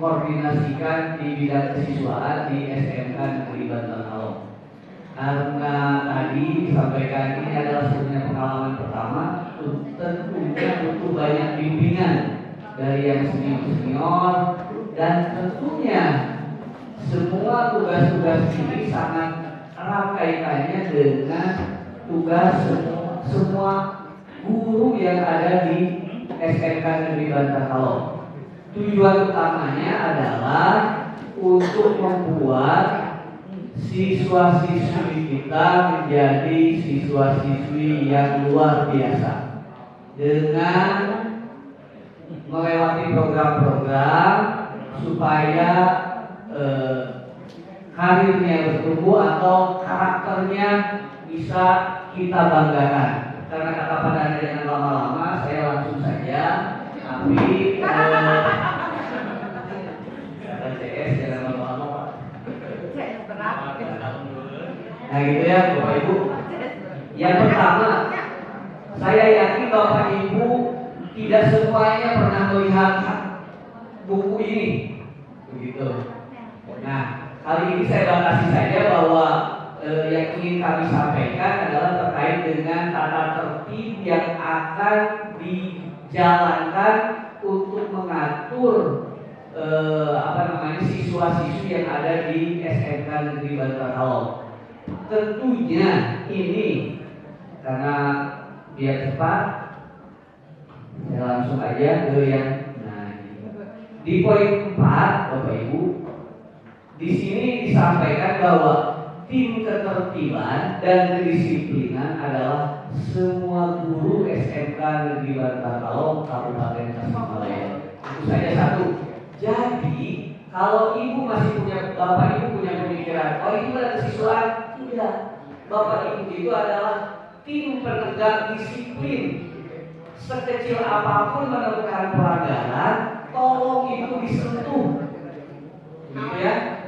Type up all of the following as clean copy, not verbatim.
mengkoordinasikan di bidang kesiswaan di SMK Negeri Bantar Kalong. Karena tadi disampaikan ini adalah sebenarnya pengalaman pertama, tentunya butuh banyak bimbingan dari yang senior-senior, dan tentunya semua tugas-tugas ini sangat erat kaitannya dengan tugas semua guru yang ada di SMK Negeri Bantar Kalong. Tujuan utamanya adalah untuk membuat siswa-siswi kita menjadi siswa-siswi yang luar biasa dengan melewati program-program supaya karirnya bertumbuh atau karakternya bisa kita banggakan. Karena kata pada jangan lama-lama, saya langsung saja. Tapi kata CS jangan lama-lama. Nah gitu ya Bapak Ibu. Yang pertama, saya yakin Bapak Ibu tidak semuanya pernah melihat buku ini, begitu. Nah kali ini saya batasi saja bahwa yang ingin kami sampaikan adalah terkait dengan tata tertib yang akan dijalankan untuk mengatur siswa-siswi yang ada di SMK Negeri Bantar Kalong. Tentunya ini karena biar cepat, saya langsung aja ke yang di poin 4, Bapak Ibu. Di sini disampaikan bahwa tim ketertiban dan kedisiplinan adalah semua guru SMK Negeri Bantar Kalong Kabupaten Tasikmalaya. Itu saja satu. Jadi kalau ibu masih punya, bapak ibu punya pemikiran, oh itu ada kesiswaan, tidak. Bapak ibu itu adalah tim penegak disiplin. Sekecil apapun menemukan pelanggaran, tolong itu disentuh, gitu ya.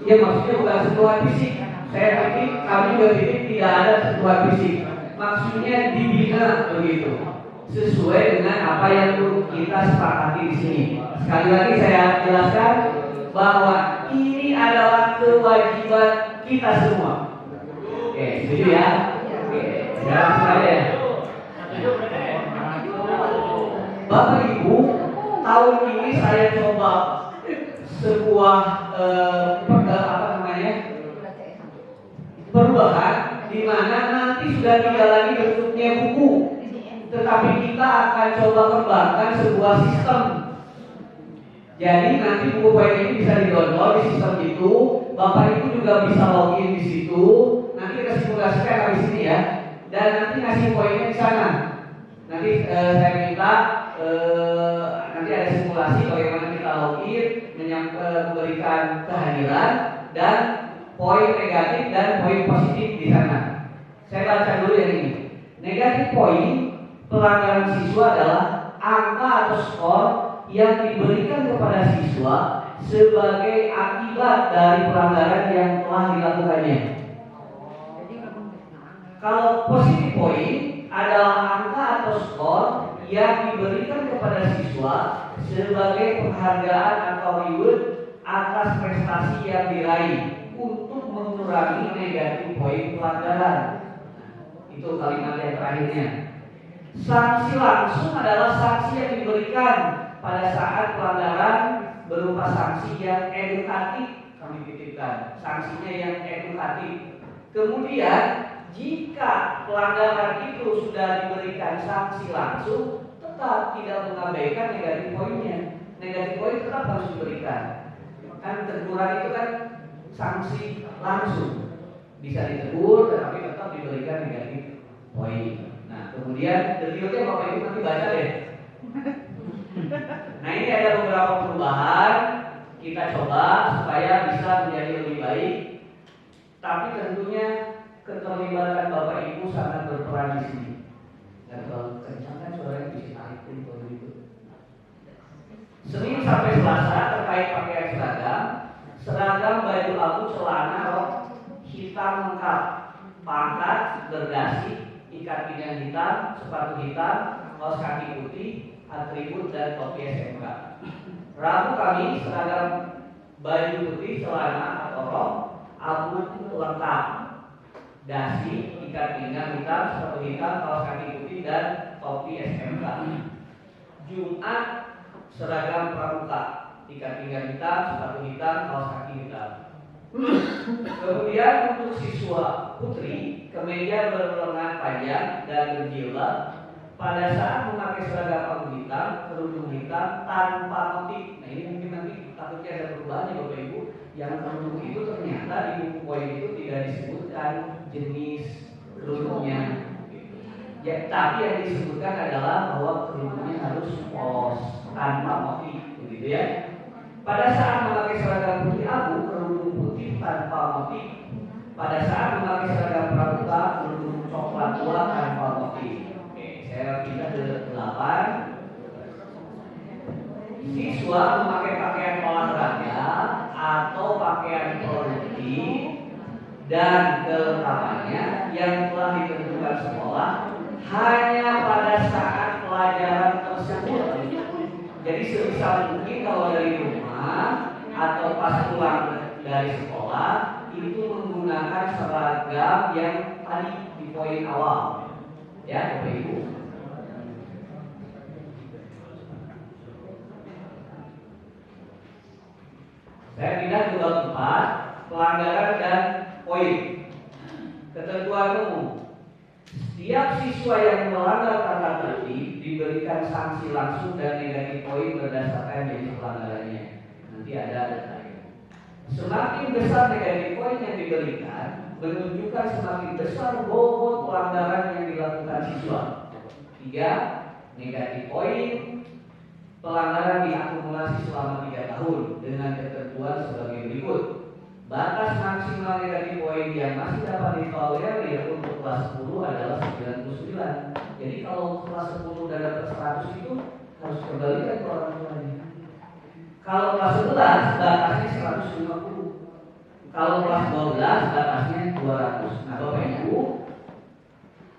Ya maksudnya bukan sentuhan fisik. Saya pikir kami juga pikir tidak ada sentuhan fisik. Maksudnya dibina begitu, sesuai dengan apa yang kita sepakati di sini. Sekali lagi saya jelaskan bahwa ini adalah kewajiban kita semua. Oke, setuju ya? Oke, langsung aja. Bapak Ibu, tahun ini saya coba sebuah perubahan di mana nanti sudah tidak lagi bentuknya buku, tetapi kita akan coba kembangkan sebuah sistem. Jadi nanti buku poin ini bisa di-download di sistem itu, Bapak Ibu juga bisa login di situ. Nanti kita simulasikan habis ini ya, dan nanti ngasih poinnya di sana. Nanti saya minta nanti ada simulasi bagaimana kita login, memberikan kehadiran dan poin negatif dan poin positif di sana. Saya baca dulu yang ini. Negatif poin pelanggaran siswa adalah angka atau skor yang diberikan kepada siswa sebagai akibat dari pelanggaran yang telah dilakukannya. Kalau positif poin adalah angka atau skor yang diberikan kepada siswa sebagai penghargaan atau reward atas prestasi yang diraih untuk mengurangi negatif poin pelanggaran. Itu kalimat yang terakhirnya. Sanksi langsung adalah sanksi yang diberikan pada saat pelanggaran berupa sanksi yang edukatif, kami titipkan sanksinya yang edukatif. Kemudian jika pelanggaran itu sudah diberikan sanksi langsung, tetap tidak mengabaikan negatif poinnya. Negatif poin tetap harus diberikan. Kan teguran itu kan sanksi langsung, bisa ditegur tetapi tetap diberikan negatif poin. Nah kemudian detailnya Bapak Ibu nanti baca deh. Nah ini ada beberapa perubahan kita coba supaya bisa menjadi lebih baik. Tapi tentunya keterlibatan Bapak Ibu sangat berperan di sini. Dan kalau kencang kan suaranya bisa tarik pun kalau gitu. Senin sampai Selasa terkait pakaian seragam. Seragam baju abu, celana, rok hitam lengkap, pangkat, berdasi, ikat pinggang hitam, sepatu hitam, kaos kaki putih, atribut dan topi SMK. Rabu Kamis seragam baju putih, celana atau rok abu lengkap, dasi, ikat pinggang hitam, sepatu hitam, kaos kaki putih dan topi SMK. Jumat seragam pramuka, ikat pinggang hitam, sepatu hitam, kaos kaki hitam. Kemudian untuk siswa putri, kemeja berlengan panjang dan berjilbab. Pada saat memakai seragam abu hitam, kerudung hitam tanpa motif. Nah ini mungkin nanti takutnya ada perubahan ya Bapak Ibu. Yang kerudung itu ternyata di buku poin itu tidak disebutkan jenis kerudungnya. Ya, tapi yang disebutkan adalah bahwa kerudungnya harus polos tanpa motif, begitu ya. Pada saat memakai seragam putih abu, kerudung putih tanpa motif. Pada saat memakai seragam pramuka, kerudung coklat tua tanpa motif. Saya pindah ke 8. Siswa memakai pakaian olahraga atau pakaian produktif dan kelengkapannya yang telah ditentukan sekolah hanya pada saat pelajaran tersebut. Jadi sebisa mungkin kalau dari rumah atau pas pulang dari sekolah itu menggunakan seragam yang tadi di poin awal, ya Bapak Ibu. Saya pindah ke bab 4, pelanggaran dan poin. Ketentuan umum. Setiap siswa yang melanggar tata tertib diberikan sanksi langsung dan negatif poin berdasarkan jenis pelanggarannya. Nanti ada datanya. Semakin besar negatif poin yang diberikan, menunjukkan semakin besar bobot pelanggaran yang dilakukan siswa. 3. Negatif poin. Pelanggaran diakumulasi selama 3 tahun dengan ketentuan sebagai berikut. Batas maksimal negatif poin yang masih dapat ditolerir untuk kelas 10 adalah 99. Jadi kalau kelas 10 dan dapat 100 itu harus kembalikan ke orang tuanya. Kalau kelas 11 batasnya 150. Kalau kelas 12 batasnya 200. Nah Bapak Ibu,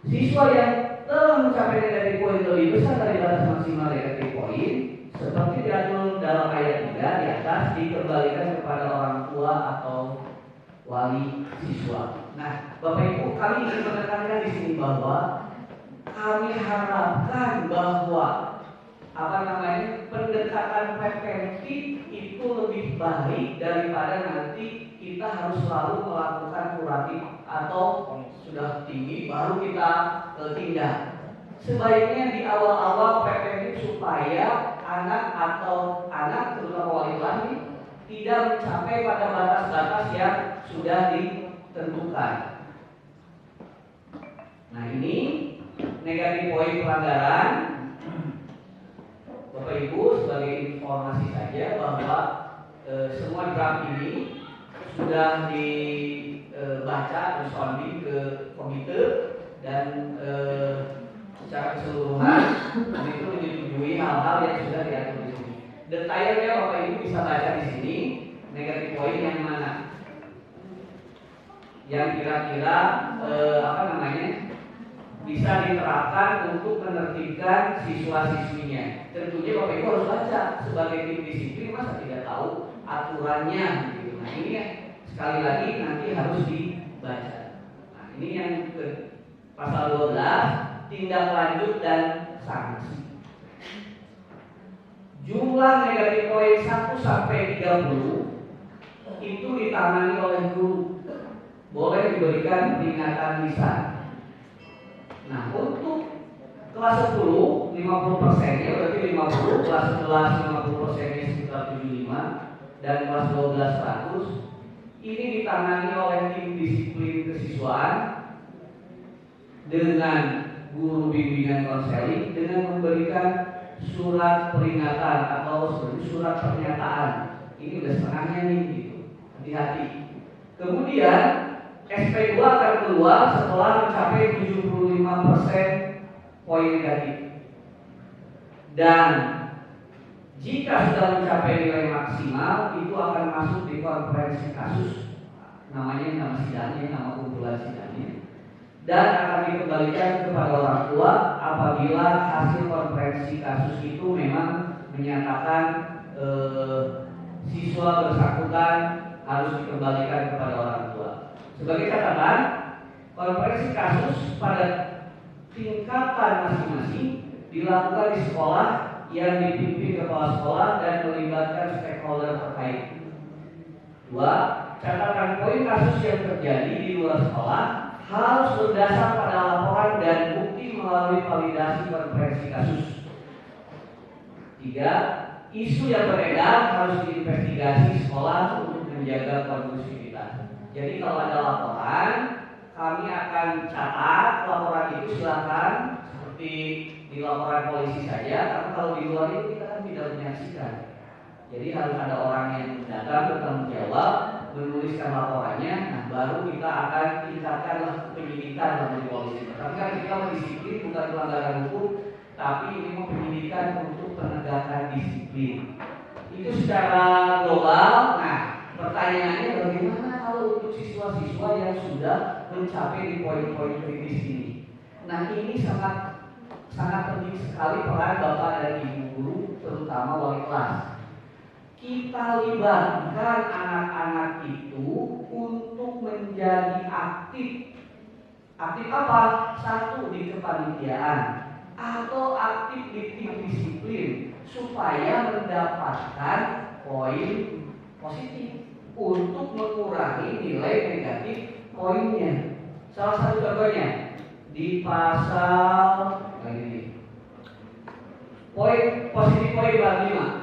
siswa yang telah mencapai negatif poin lebih besar dari batas maksimal negatif poin seperti diatur dalam ayat 3 di atas dikembalikan kepada orang tua atau wali siswa. Nah, Bapak Ibu, kami ingin menekankan di sini bahwa kami harapkan bahwa pendekatan preventif itu lebih baik daripada nanti kita harus selalu melakukan kuratif atau sudah tinggi baru kita tindak. Sebaiknya di awal-awal preventif supaya anak terutama wali kelas tidak mencapai pada batas-batas yang sudah ditentukan. Nah ini negatif poin pelanggaran. Bapak Ibu sebagai informasi saja bahwa semua draft ini sudah dibaca dan sounding ke komite dan secara keseluruhan itu menyetujui hal-hal yang sudah diatur di sini. Detailnya Bapak Ibu bisa baca di sini. Negatif poin yang mana? Yang kira-kira bisa diterapkan untuk menertibkan siswa-siswinya. Tentunya Bapak Ibu harus baca sebagai tim disiplin, masa tidak tahu aturannya gitu. Nah ini ya, sekali lagi nanti harus dibaca. Nah ini yang ke pasal 12. Tindak lanjut dan sanksi. Jumlah negatif poin 1 sampai 30 itu ditangani oleh guru. Boleh diberikan peringatan lisan. Nah, untuk kelas 10 50%-nya berarti 50, kelas 11 50%-nya sekitar 75 dan kelas 12 100. Ini ditangani oleh tim disiplin kesiswaan dengan guru bimbingan konseling dengan memberikan surat peringatan atau surat pernyataan. Ini udah setengahnya nih gitu. Hati-hati. Kemudian SP2 akan keluar setelah mencapai 75% poin negatif. Dan jika sudah mencapai nilai maksimal itu akan masuk di konferensi kasus. Namanya nama sidangnya, nama kumpulan sidangnya. Dan akan dikembalikan kepada orang tua apabila hasil konferensi kasus itu memang menyatakan siswa bersangkutan harus dikembalikan kepada orang tua. Sebagai catatan, konferensi kasus pada tingkatan masing-masing dilakukan di sekolah yang dipimpin kepala sekolah dan melibatkan stakeholder terkait. 2. Catatan poin kasus yang terjadi di luar sekolah harus berdasar pada laporan dan bukti melalui validasi konferensi kasus. 3. Isu yang beredar harus diinvestigasi sekolah untuk menjaga kondusivitas. Jadi kalau ada laporan, kami akan catat laporan itu, silakan seperti di laporan polisi saja, karena kalau di luar itu kita kan tidak menyaksikan. Jadi harus ada orang yang datang bertanggung jawab, menuliskan laporannya, nah baru kita akan tingkatkanlah penyidikan dari polisi. Tapi kan kita mendisiplin bukan pelanggaran hukum, tapi ini mau penyidikan untuk penegakan disiplin. Itu secara global. Nah, pertanyaannya bagaimana kalau untuk siswa-siswa yang sudah mencapai di poin-poin kritis ini? Nah, ini sangat penting sekali peran Bapak dan Ibu guru, terutama wali kelas. Kita libatkan anak-anak itu untuk menjadi aktif. Aktif apa? 1, di kepanitiaan atau aktif di tim disiplin supaya mendapatkan poin positif untuk mengurangi nilai negatif poinnya. Salah satu contohnya di pasal poin positif poin bab 5.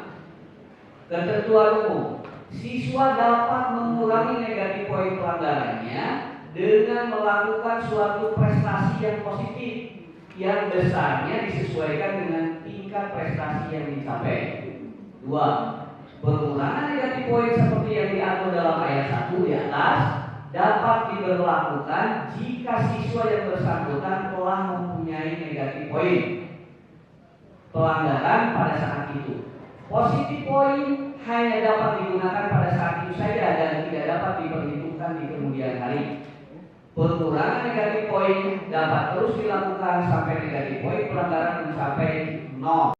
Ketentuan umum, siswa dapat mengurangi negatif poin pelanggarannya dengan melakukan suatu prestasi yang positif yang besarnya disesuaikan dengan tingkat prestasi yang dicapai. 2. Pengurangan negatif poin seperti yang diatur dalam ayat 1 di atas dapat diberlakukan jika siswa yang bersangkutan telah mempunyai negatif poin pelanggaran pada saat itu. Positif poin hanya dapat digunakan pada saat itu saja dan tidak dapat diperhitungkan di kemudian hari. Pengurangan negatif poin dapat terus dilakukan sampai negatif poin pelanggaran mencapai 0.